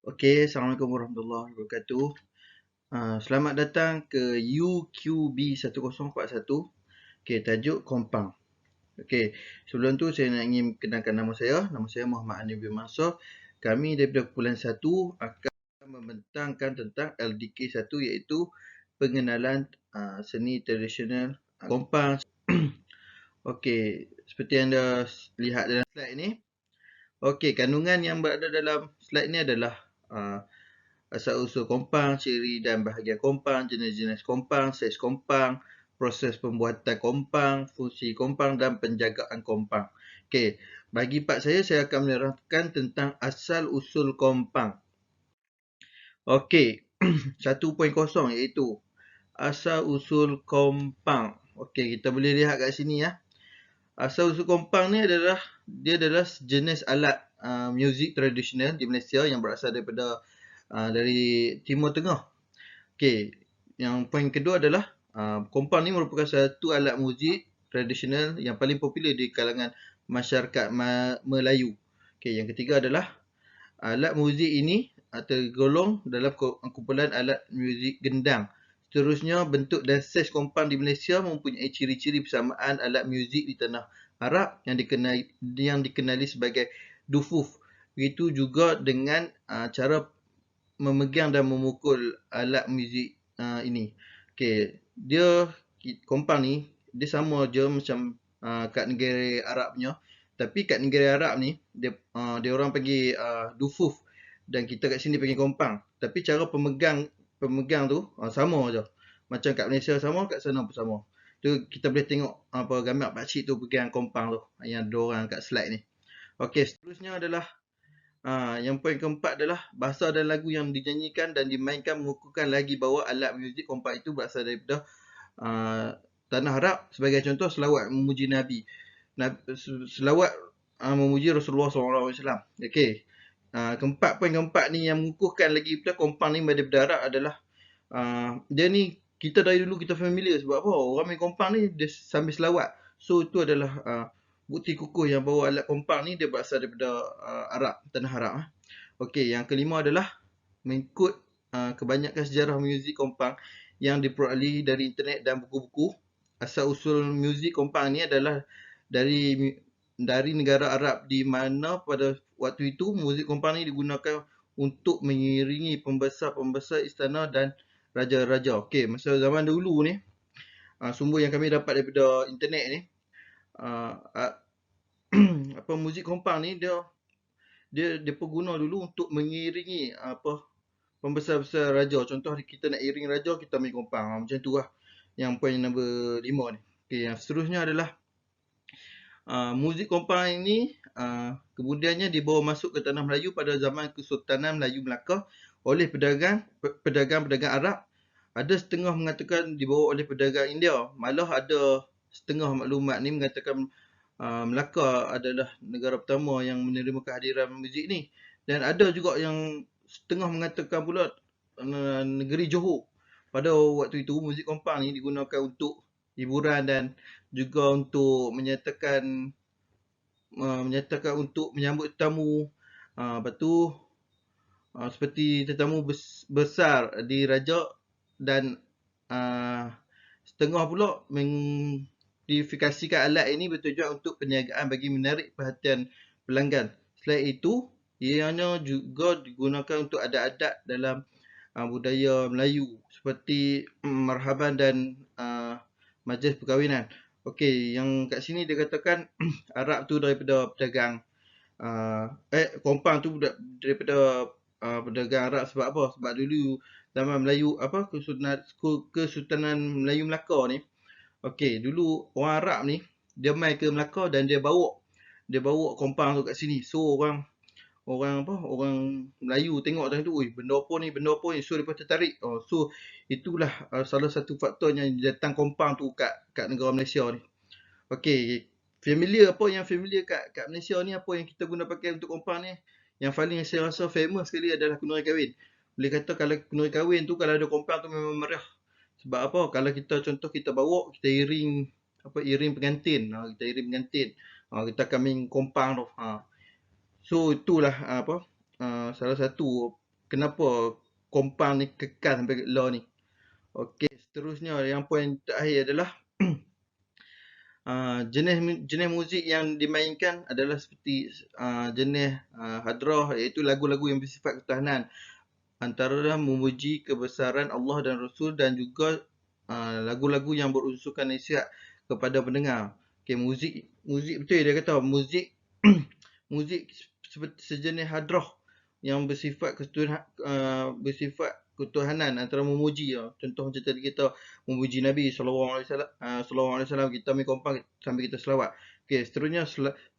Okey, Assalamualaikum warahmatullahi wabarakatuh. Selamat datang ke UQB 1041. Okey, tajuk Kompang. Okey, sebelum tu saya nak ingin kenalkan nama saya. Nama saya Muhammad Anil bin Mansur. Kami daripada kumpulan 1 akan membentangkan tentang LDK 1 iaitu pengenalan seni tradisional Kompang. Okey, seperti anda lihat dalam slide ni. Okey, kandungan yang berada dalam slide ni adalah asal-usul kompang, ciri dan bahagian kompang, jenis-jenis kompang, saiz kompang, proses pembuatan kompang, fungsi kompang dan penjagaan kompang. Okey, bagi part saya akan menerangkan tentang asal-usul kompang. Okey, 1.0 iaitu asal-usul kompang. Okey, kita boleh lihat kat sini ya. Asal-usul kompang ni adalah jenis alat muzik tradisional di Malaysia yang berasal daripada dari Timur Tengah. Okey, yang poin kedua adalah kompang ni merupakan satu alat muzik tradisional yang paling popular di kalangan masyarakat Melayu. Okey, yang ketiga adalah alat muzik ini tergolong dalam kumpulan alat muzik gendang. Seterusnya, bentuk dan saiz kompang di Malaysia mempunyai ciri-ciri persamaan alat muzik di tanah Arab yang dikenali sebagai dufuf. Begitu juga dengan cara memegang dan memukul alat muzik ini. Okey, kompang ni dia sama je macam kat negara Arab punya. Tapi kat negara Arab ni dia orang panggil dufuf dan kita kat sini panggil kompang. Tapi cara pemegang tu sama je. Macam kat Malaysia sama, kat sana pun sama. Tu kita boleh tengok gambar pak cik tu pegang kompang tu yang ada orang kat slide ni. Okey, seterusnya adalah yang poin keempat adalah bahasa dan lagu yang dinyanyikan dan dimainkan mengukuhkan lagi bahawa alat muzik kompang itu berasal daripada tanah Arab. Sebagai contoh, selawat memuji Nabi. Selawat memuji Rasulullah SAW. Okey. Poin keempat ni yang mengukuhkan lagi pula kompang ni daripada Arab adalah dia ni kita dari dulu kita familiar sebab apa? Orang main kompang ni dia sambil selawat. So itu adalah bukti kukuh yang bahawa alat kompang ni dia berasal daripada Arab, tanah Arab. Okey, yang kelima adalah mengikut kebanyakan sejarah muzik kompang yang diperoleh dari internet dan buku-buku. Asal-usul muzik kompang ni adalah dari negara Arab di mana pada waktu itu muzik kompang ni digunakan untuk mengiringi pembesar-pembesar istana dan raja-raja. Okey, masa zaman dulu ni sumber yang kami dapat daripada internet ni muzik kompang ni dia guna dulu untuk mengiringi pembesar-besar raja. Contoh kita nak iring raja, kita main kompang. Macam tu lah. Yang poin nombor 5 ni. Okay, yang seterusnya adalah muzik kompang ini kemudiannya dibawa masuk ke tanah Melayu pada zaman Kesultanan Melayu Melaka oleh pedagang-pedagang Arab. Ada setengah mengatakan dibawa oleh pedagang India. Malah ada setengah maklumat ni mengatakan Melaka adalah negara pertama yang menerima kehadiran muzik ni. Dan ada juga yang setengah mengatakan pula negeri Johor. Pada waktu itu muzik kompang ni digunakan untuk hiburan dan juga untuk menyatakan untuk menyambut tetamu. Lepas tu seperti tetamu besar di raja dan setengah pula mengmodifikasikan alat ini bertujuan untuk perniagaan bagi menarik perhatian pelanggan. Selain itu, ianya juga digunakan untuk adat-adat dalam budaya Melayu seperti marhaban dan majlis perkahwinan. Okey, yang kat sini dia katakan Arab tu daripada pedagang kompang tu daripada pedagang Arab. Sebab apa? Sebab dulu zaman Melayu Kesultanan Melayu Melaka ni. Okey, dulu orang Arab ni dia mai ke Melaka dan dia bawa kompang tu kat sini. So orang Melayu tengok tadi tu, benda apa ni, so depa tertarik. So itulah salah satu faktornya datang kompang tu kat negara Malaysia ni. Okey, familiar kat Malaysia ni, apa yang kita guna pakai untuk kompang ni, yang paling saya rasa famous sekali adalah kunuri kahwin. Boleh kata kalau kunuri kahwin tu kalau ada kompang tu memang meriah. Sebab apa? Kalau kita bawa, kita iring pengantin. Kita iring pengantin. Kita akan main kompang tu. So itulah salah satu kenapa kompang ni kekal sampai law ni. Okey, seterusnya yang poin terakhir adalah jenis muzik yang dimainkan adalah seperti jenis hadrah, iaitu lagu-lagu yang bersifat ketahanan. Antara memuji kebesaran Allah dan Rasul, dan juga lagu-lagu yang berunsurkan nasihat kepada pendengar. Okay, muzik betul dia kata muzik muzik sejenis hadrah yang bersifat ketuhanan, antara memuji. Contoh macam tadi kita memuji Nabi SAW, kita main kompang sambil kita selawat. Okay, seterusnya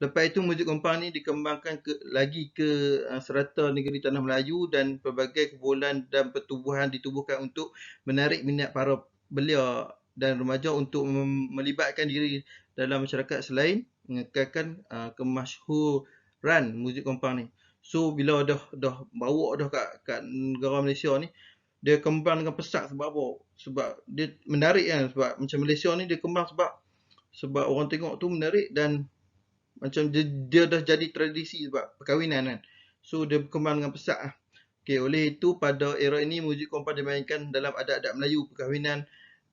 lepas itu muzik kompang ni dikembangkan lagi ke serata negeri Tanah Melayu, dan pelbagai kumpulan dan pertubuhan ditubuhkan untuk menarik minat para belia dan remaja untuk melibatkan diri dalam masyarakat selain mengekalkan kemasyhuran muzik kompang ni. So bila dah bawa dah kat negara Malaysia ni, dia kembang dengan pesat. Sebab apa? Sebab dia menarik kan. Sebab macam Malaysia ni dia kembang sebab orang tengok tu menarik, dan macam dia dah jadi tradisi sebab perkahwinan kan. So dia berkembang dengan pesat lah. Okay, oleh itu pada era ini muzik kompang dimainkan dalam adat-adat Melayu, perkahwinan,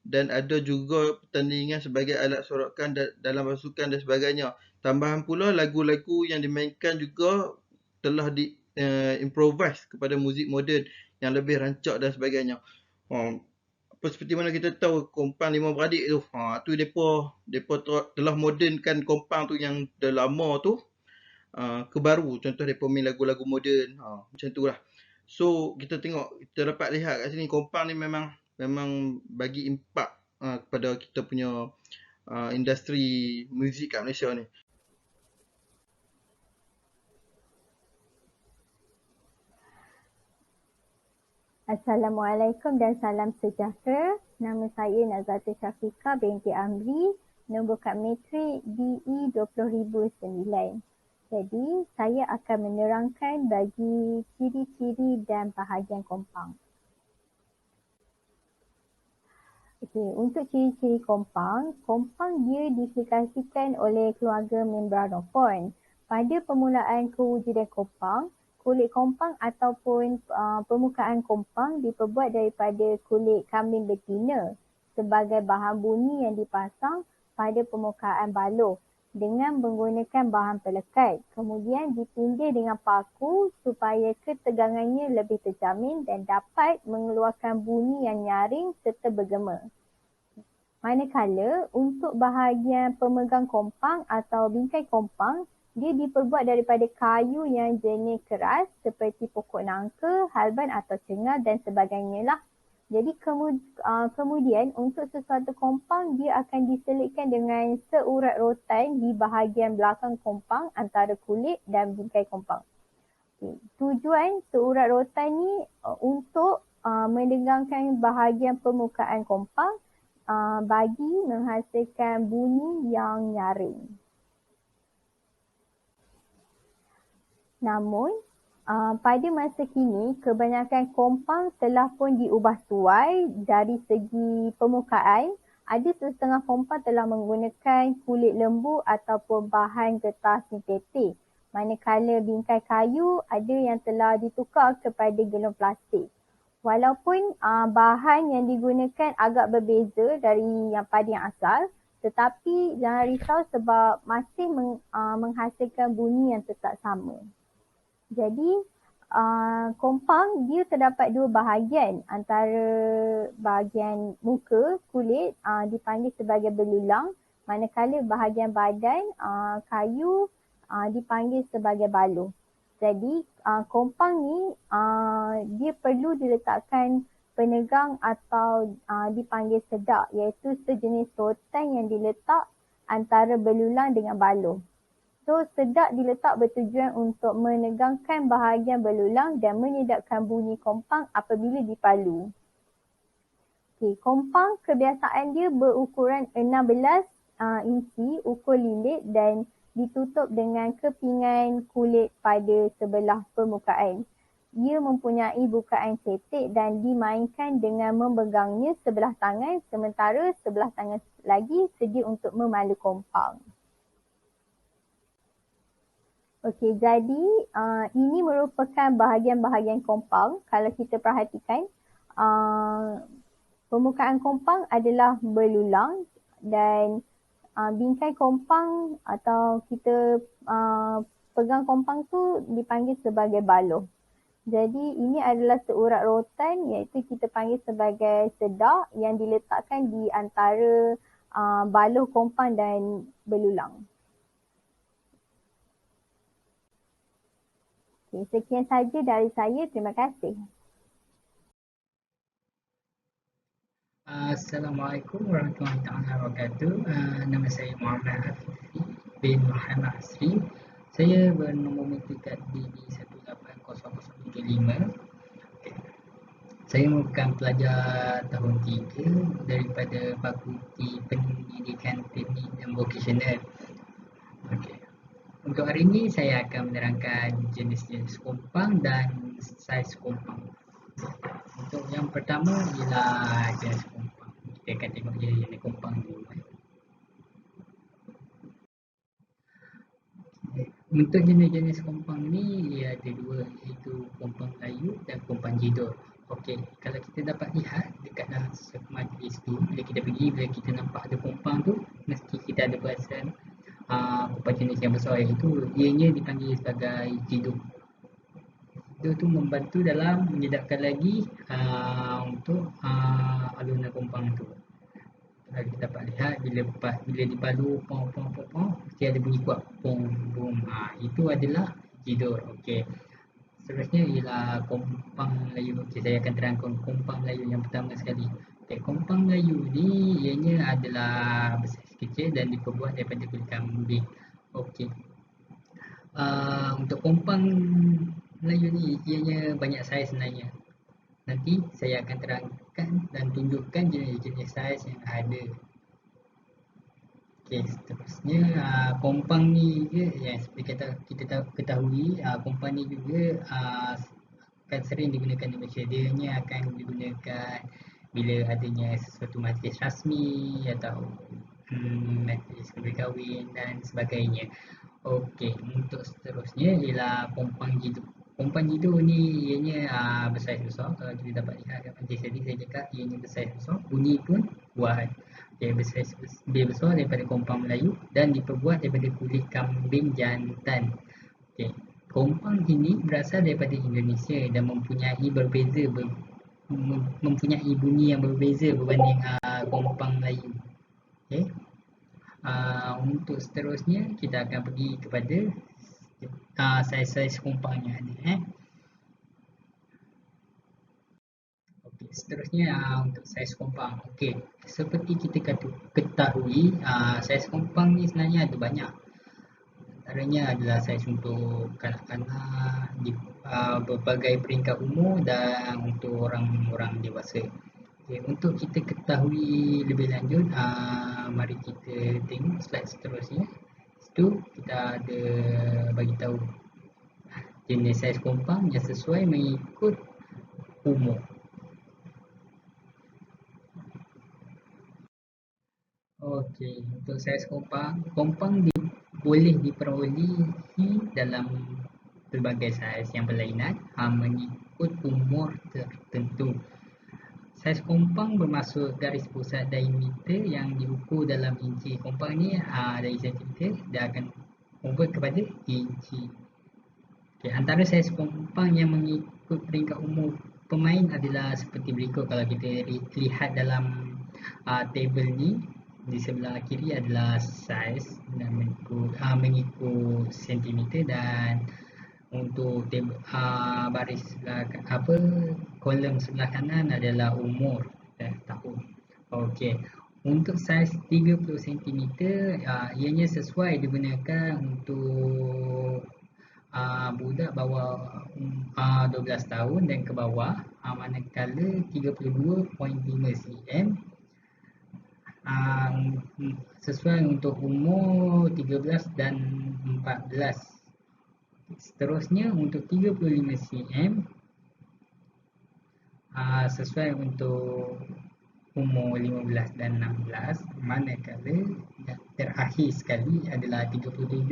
dan ada juga pertandingan sebagai alat sorakan dalam pasukan dan sebagainya. Tambahan pula lagu-lagu yang dimainkan juga telah improvise kepada muzik moden yang lebih rancak dan sebagainya. Seperti mana kita tahu kompang lima beradik tu, tu depa telah modernkan kompang tu yang dah lama tu ke baru. Contoh depa main lagu-lagu moden, macam tu lah. So kita tengok, kita dapat lihat kat sini kompang ni memang bagi impak kepada kita punya industri muzik kat Malaysia ni. Assalamualaikum dan salam sejahtera. Nama saya Nazata Syafiqah binti Amri, nombor kad matrik DE 20009. Jadi, saya akan menerangkan bagi ciri-ciri dan bahagian kompang. Okey, untuk ciri-ciri kompang dia diaplikasikan oleh keluarga membranofon. Pada permulaan kewujudan kompang, kulit kompang ataupun permukaan kompang diperbuat daripada kulit kambing betina sebagai bahan bunyi yang dipasang pada permukaan baluh dengan menggunakan bahan pelekat. Kemudian ditindih dengan paku supaya ketegangannya lebih terjamin dan dapat mengeluarkan bunyi yang nyaring serta bergema. Manakala untuk bahagian pemegang kompang atau bingkai kompang, dia diperbuat daripada kayu yang jenis keras seperti pokok nangka, halban atau cengal dan sebagainya lah. Jadi kemudian untuk sesuatu kompang, dia akan diselitkan dengan seurat rotan di bahagian belakang kompang antara kulit dan bingkai kompang. Tujuan seurat rotan ni untuk mendegangkan bahagian permukaan kompang bagi menghasilkan bunyi yang nyaring. Namun, pada masa kini, kebanyakan kompang telah pun diubah tuai dari segi permukaan. Ada setengah kompang telah menggunakan kulit lembu ataupun bahan getah sintetik. Manakala bingkai kayu ada yang telah ditukar kepada gelung plastik. Walaupun bahan yang digunakan agak berbeza dari yang pada yang asal, tetapi jangan risau sebab masih menghasilkan bunyi yang tetap sama. Jadi, kompang dia terdapat dua bahagian. Antara bahagian muka, kulit dipanggil sebagai belulang, manakala bahagian badan, kayu dipanggil sebagai baluh. Jadi, kompang ni dia perlu diletakkan penegang atau dipanggil sedak, iaitu sejenis rotan yang diletak antara belulang dengan baluh. So, sedak diletak bertujuan untuk menegangkan bahagian belulang dan menyedapkan bunyi kompang apabila dipalu. Okay, kompang kebiasaan dia berukuran 16 inci ukur lilit dan ditutup dengan kepingan kulit pada sebelah permukaan. Ia mempunyai bukaan cetek dan dimainkan dengan memegangnya sebelah tangan, sementara sebelah tangan lagi sedia untuk memalu kompang. Okey, jadi ini merupakan bahagian-bahagian kompang. Kalau kita perhatikan, permukaan kompang adalah belulang dan bingkai kompang atau kita pegang kompang tu dipanggil sebagai baluh. Jadi ini adalah seurat rotan iaitu kita panggil sebagai sedak yang diletakkan di antara baluh kompang dan belulang. Okay, sekian saja dari saya. Terima kasih. Assalamualaikum warahmatullahi wabarakatuh. Nama saya Muhammad Afifi bin Muhammad Asri. Saya bernombor matrik DB 180075. Okay. Saya merupakan pelajar tahun 3 daripada Fakulti Pendidikan Teknik dan Vocational. Okay. Untuk hari ini saya akan menerangkan jenis-jenis kompang dan saiz kompang. Untuk yang pertama ialah jenis kompang. Kita akan tengok jenis kompang dulu. Untuk jenis-jenis kompang ni ia ada dua, iaitu kompang Melayu dan kompang Jedor. Okey, kalau kita dapat lihat dekat dalam majlis tu, bila kita pergi, bila kita nampak ada kompang tu, mesti kita ada perasan kompang jenis yang besar, iaitu ianya dipanggil sebagai Jedor. Jedor tu membantu dalam menyedapkan lagi untuk alunan kompang tu. Kita dapat lihat bila dipalu pom mesti ada bunyi kuat pom bom. Itu adalah Jedor. Okey. Seterusnya ialah kompang Melayu. Okey, saya akan terangkan kompang Melayu yang pertama sekali. Okey, kompang Melayu ni ianya adalah bersaiz kecil dan diperbuat daripada kulit kambing. Okey. Untuk kompang Melayu ni ianya banyak saiz sebenarnya. Nanti saya akan terangkan dan tunjukkan jenis-jenis saiz yang ada. Okey, seterusnya kompang ni je yang seperti kita ketahui, kompang ni juga akan sering digunakan di Malaysia. Dia hanya akan digunakan bila adanya sesuatu majlis rasmi atau majlis kahwin dan sebagainya. Okey, untuk seterusnya ialah kompang Jedor. Kompang Jedor ni ianya bersaiz besar. Kalau kita dapat lihat kat majlis tadi saya cakap ianya bersaiz besar, bunyi pun kuat. Dia bersaiz lebih besar daripada kompang Melayu dan diperbuat daripada kulit kambing jantan. Okey, kompang ini berasal daripada Indonesia dan mempunyai bunyi yang berbeza berbanding kompang Melayu. Okey. Untuk seterusnya kita akan pergi kepada saiz-saiz kompang yang ada. Okey, seterusnya untuk saiz kompang. Okey, seperti kita ketahui, saiz kompang ni sebenarnya ada banyak. Antaranya adalah saiz untuk kanak-kanak di berbagai peringkat umur dan untuk orang-orang dewasa. Okay, untuk kita ketahui lebih lanjut, mari kita tengok slide seterusnya. Situ kita ada bagi tahu jenis saiz kompang yang sesuai mengikut umur. Okey, untuk saiz kompang boleh diperolehi dalam pelbagai saiz yang berlainan mengikut umur tertentu. Saiz kompang bermaksud garis pusat diameter yang diukur dalam inci. Kompang ni dari sentimeter dia akan convert kepada inci. Okay, antara saiz kompang yang mengikut peringkat umur pemain adalah seperti berikut. Kalau kita lihat dalam table ni, di sebelah kiri adalah saiz dan mengikut sentimeter, dan untuk baris kolom sebelah kanan adalah umur tahun. Okey, untuk saiz 30 cm ianya sesuai digunakan untuk budak bawah 12 tahun dan ke bawah, manakala 32.5 cm sesuai untuk umur 13 dan 14. Seterusnya untuk 35 cm sesuai untuk umur 15 dan 16, manakala yang terakhir sekali adalah 37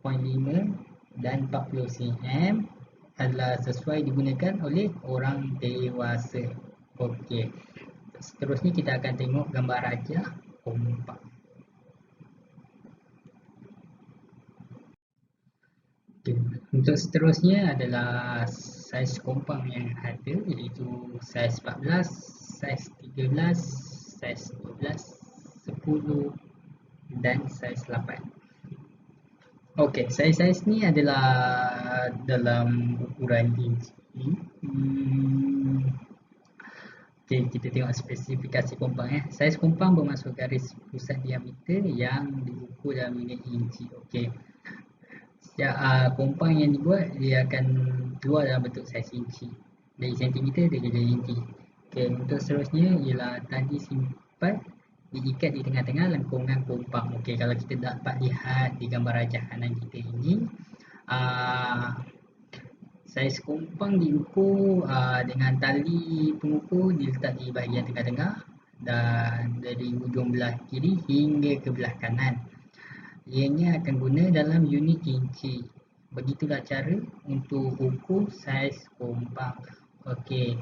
dan 40 cm adalah sesuai digunakan oleh orang dewasa. Okey. Seterusnya kita akan tengok gambar rajah kompak. Okay. Untuk seterusnya adalah saiz kompang yang ada, iaitu saiz 14, saiz 13, saiz 12, 10 dan saiz 8. Okey, saiz-saiz ni adalah dalam ukuran inci. Okey, kita tengok spesifikasi kompang. Saiz kompang bermasuk garis pusat diameter yang diukur dalam unit inci. Okey. Kompang yang dibuat dia akan keluar dalam bentuk saiz inci. Dari sentimeter dia jadi inci. Okey, untuk seterusnya ialah tali simpan diikat di tengah-tengah lengkungan kompang. Okey, kalau kita dapat lihat di gambar rajah kanan kita ini, saiz kompang diukur dengan tali pengukur diletak di bahagian tengah-tengah dan dari ujung belah kiri hingga ke belah kanan. Ianya akan guna dalam unit inci. Begitulah cara untuk ukur saiz kompang. Okey,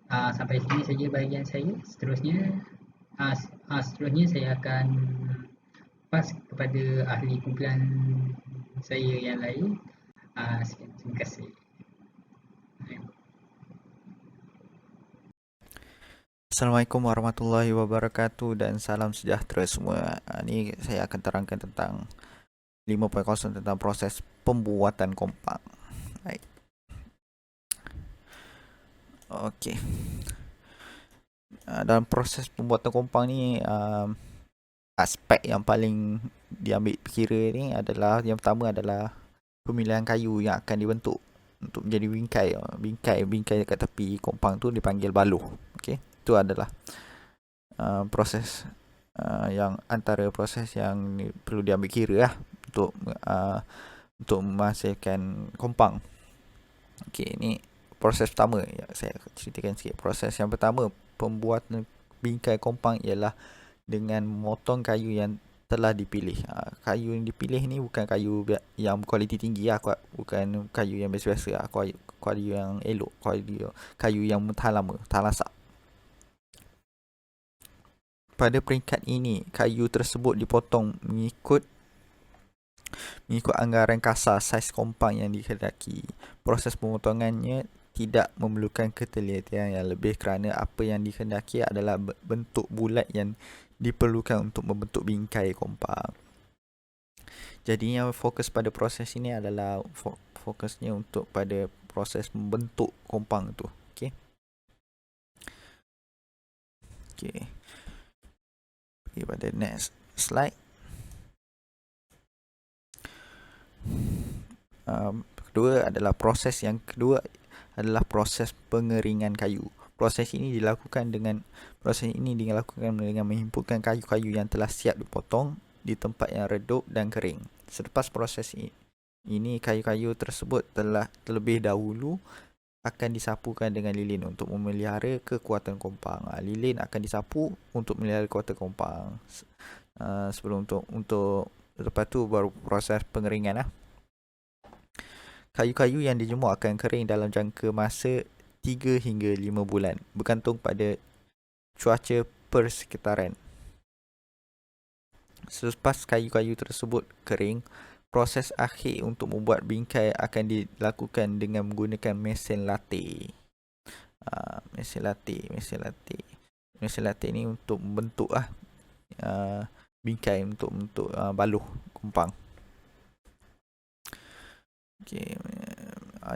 sampai sini saja bahagian saya. Seterusnya saya akan pas kepada ahli kumpulan saya yang lain. Terima kasih. Assalamualaikum warahmatullahi wabarakatuh dan salam sejahtera semua. Ni saya akan terangkan tentang 5.0 tentang proses pembuatan kompang. Baik. Okey. Dalam proses pembuatan kompang ni, aspek yang paling diambil kira ni adalah, yang pertama adalah pemilihan kayu yang akan dibentuk untuk menjadi bingkai dekat tepi kompang tu dipanggil baluh. Okey. Itu adalah proses yang antara proses yang perlu diambil kira lah untuk menghasilkan kompang. Okey, ini proses pertama yang saya ceritakan sikit. Proses yang pertama pembuatan bingkai kompang ialah dengan memotong kayu yang telah dipilih. Kayu yang dipilih ni bukan kayu yang kualiti tinggi lah, bukan kayu yang biasa-biasa lah, kayu yang elok, kayu yang tahan lama, tahan lasak. Pada peringkat ini, kayu tersebut dipotong mengikut anggaran kasar saiz kompang yang dikehendaki. Proses pemotongannya tidak memerlukan ketelitian yang lebih kerana apa yang dikehendaki adalah bentuk bulat yang diperlukan untuk membentuk bingkai kompang. Jadi yang fokus pada proses ini adalah fokusnya untuk pada proses membentuk kompang tu. Okey. Okey. Pergi pada next slide. Proses yang kedua adalah proses pengeringan kayu. Proses ini dilakukan dengan menghimpunkan kayu-kayu yang telah siap dipotong di tempat yang redup dan kering. Selepas proses ini kayu-kayu tersebut telah terlebih dahulu akan disapukan dengan lilin untuk memelihara kekuatan kompang. Lilin akan disapu untuk memelihara kekuatan kompang. Sebelum untuk lepas tu baru proses pengeringan lah. Kayu-kayu yang dijemur akan kering dalam jangka masa 3 hingga 5 bulan bergantung pada cuaca persekitaran. Selepas kayu-kayu tersebut kering, proses akhir untuk membuat bingkai akan dilakukan dengan menggunakan mesin latih. Mesin latih ni untuk membentuk bingkai, untuk membentuk baluh kompang. Okey,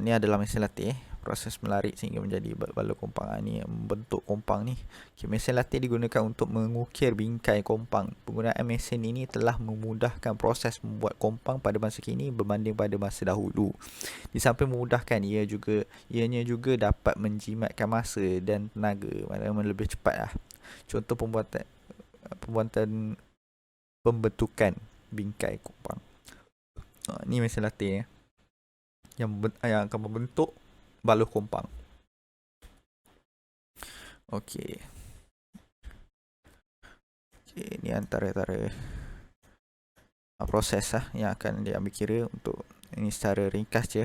ni adalah mesin latih. Proses melarik sehingga menjadi baluh kompang. Ni membentuk kompang ni. Okay, mesin latih digunakan untuk mengukir bingkai kompang. Penggunaan mesin ini telah memudahkan proses membuat kompang pada masa kini berbanding pada masa dahulu. Di samping memudahkan, ianya juga dapat menjimatkan masa dan tenaga, maknanya lebih cepat lah. Contoh pembentukan bingkai kompang. Ni mesin latih yang akan membentuk baluh kompang. Okey, ni antara proses yang akan diambil kira untuk ini secara ringkas je.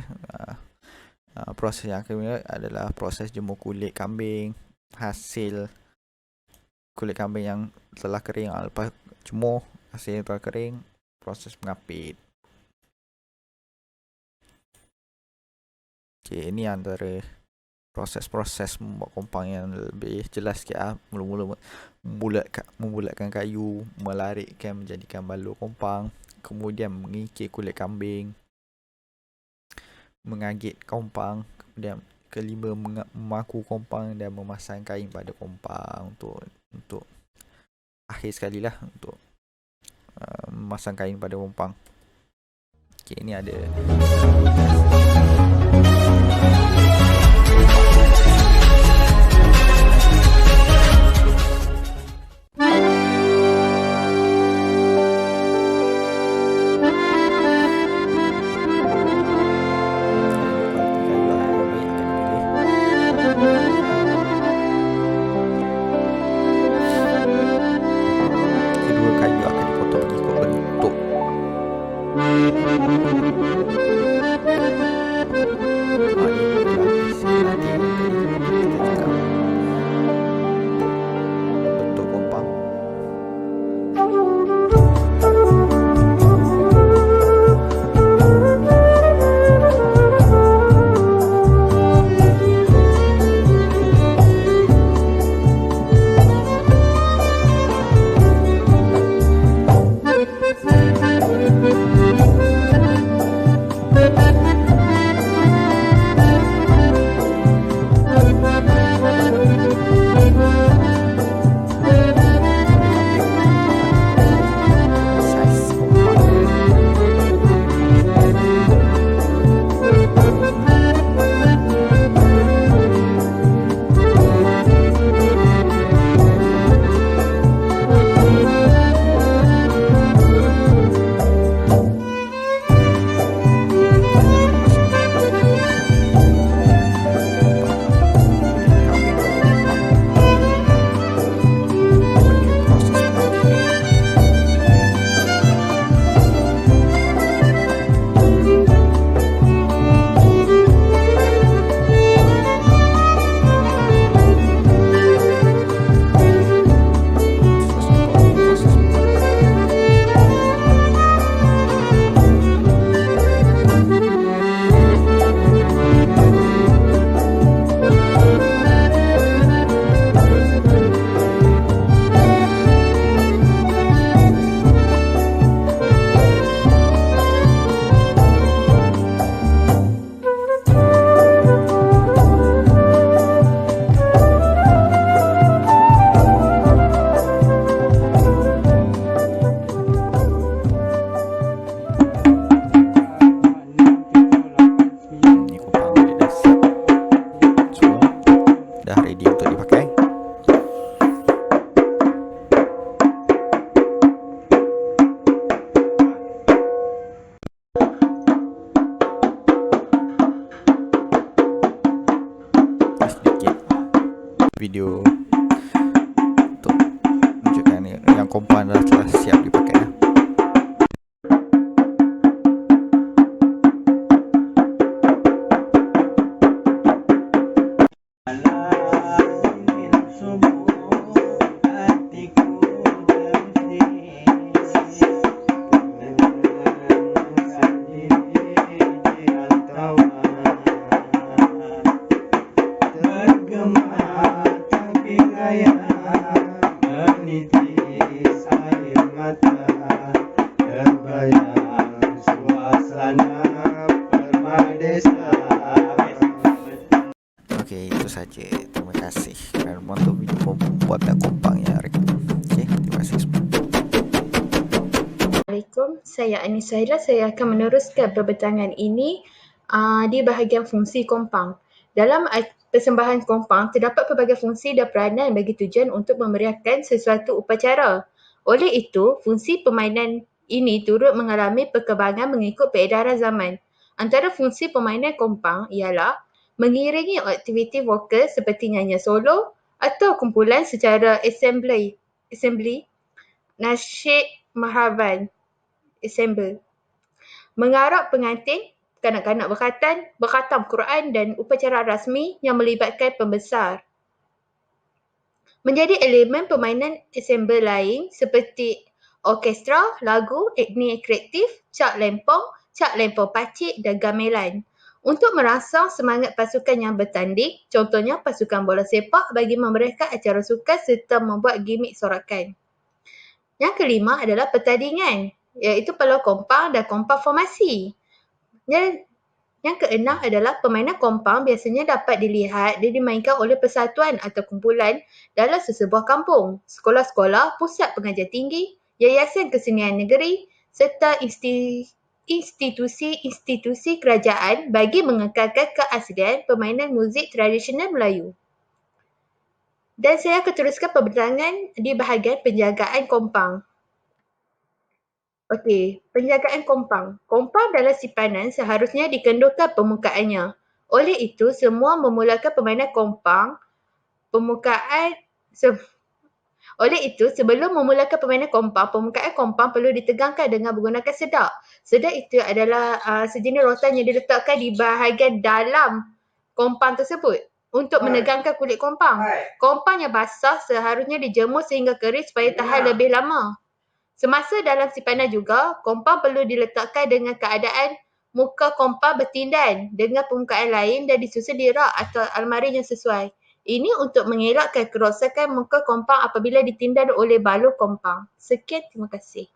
Proses yang akan diambil adalah proses jemur kulit kambing. Hasil kulit kambing yang telah kering, lepas jemur hasil yang telah kering, proses mengapit. Okay, ini antara proses-proses membuat kompang yang lebih jelas sikit. Mula-mula membulatkan kayu, melarikkan menjadikan balur kompang, kemudian mengikir kulit kambing, mengagit kompang, kemudian kelima memaku kompang dan memasang kain pada kompang untuk akhir sekali lah untuk memasang kain pada kompang. Okay, ini ada video untuk menunjukkan yang kompang dah telah siap dipakai. Okey, itu saja. Terima kasih kerana menonton video pembuatan kompang yang okey, terima kasih semua. Assalamualaikum, saya Anissa Haidar. Saya akan meneruskan perbincangan ini di bahagian fungsi kompang. Dalam persembahan kompang, terdapat pelbagai fungsi dan peranan bagi tujuan untuk memeriahkan sesuatu upacara. Oleh itu, fungsi permainan ini turut mengalami perkembangan mengikut peredaran zaman. Antara fungsi permainan kompang ialah mengiringi aktiviti vokal seperti nyanyian solo atau kumpulan secara assembly nasyid mahaban. assemble. Mengarut pengantin, kanak-kanak berkhatam Quran dan upacara rasmi yang melibatkan pembesar. Menjadi elemen permainan ensemble lain seperti orkestra, lagu, etnik kreatif, cak lempong pacik dan gamelan. Untuk merangsang semangat pasukan yang bertanding, contohnya pasukan bola sepak bagi memberikan acara sukan serta membuat gimmick sorakan. Yang kelima adalah pertandingan, iaitu peluang kompang dan kompang formasi. Yang keenam adalah permainan kompang biasanya dapat dilihat dan dimainkan oleh persatuan atau kumpulan dalam sesebuah kampung, sekolah-sekolah, pusat pengajian tinggi, yayasan kesenian negeri serta institusi kerajaan bagi mengekalkan keaslian permainan muzik tradisional Melayu. Dan saya akan teruskan perbincangan di bahagian penjagaan kompang. Okey, penjagaan kompang. Kompang dalam simpanan seharusnya dikendurkan permukaannya. Oleh itu, semua memulakan permainan kompang, sebelum memulakan permainan kompang, permukaan kompang perlu ditegangkan dengan menggunakan sedak. Sedak itu adalah sejenis rotan yang diletakkan di bahagian dalam kompang tersebut untuk menegangkan kulit kompang. Kompang yang basah seharusnya dijemur sehingga kering supaya tahan lebih lama. Semasa dalam simpanan juga, kompang perlu diletakkan dengan keadaan muka kompang bertindan dengan permukaan lain dan disusun di rak atau almari yang sesuai. Ini untuk mengelakkan kerosakan muka kompang apabila ditindan oleh balur kompang. Sekian, terima kasih.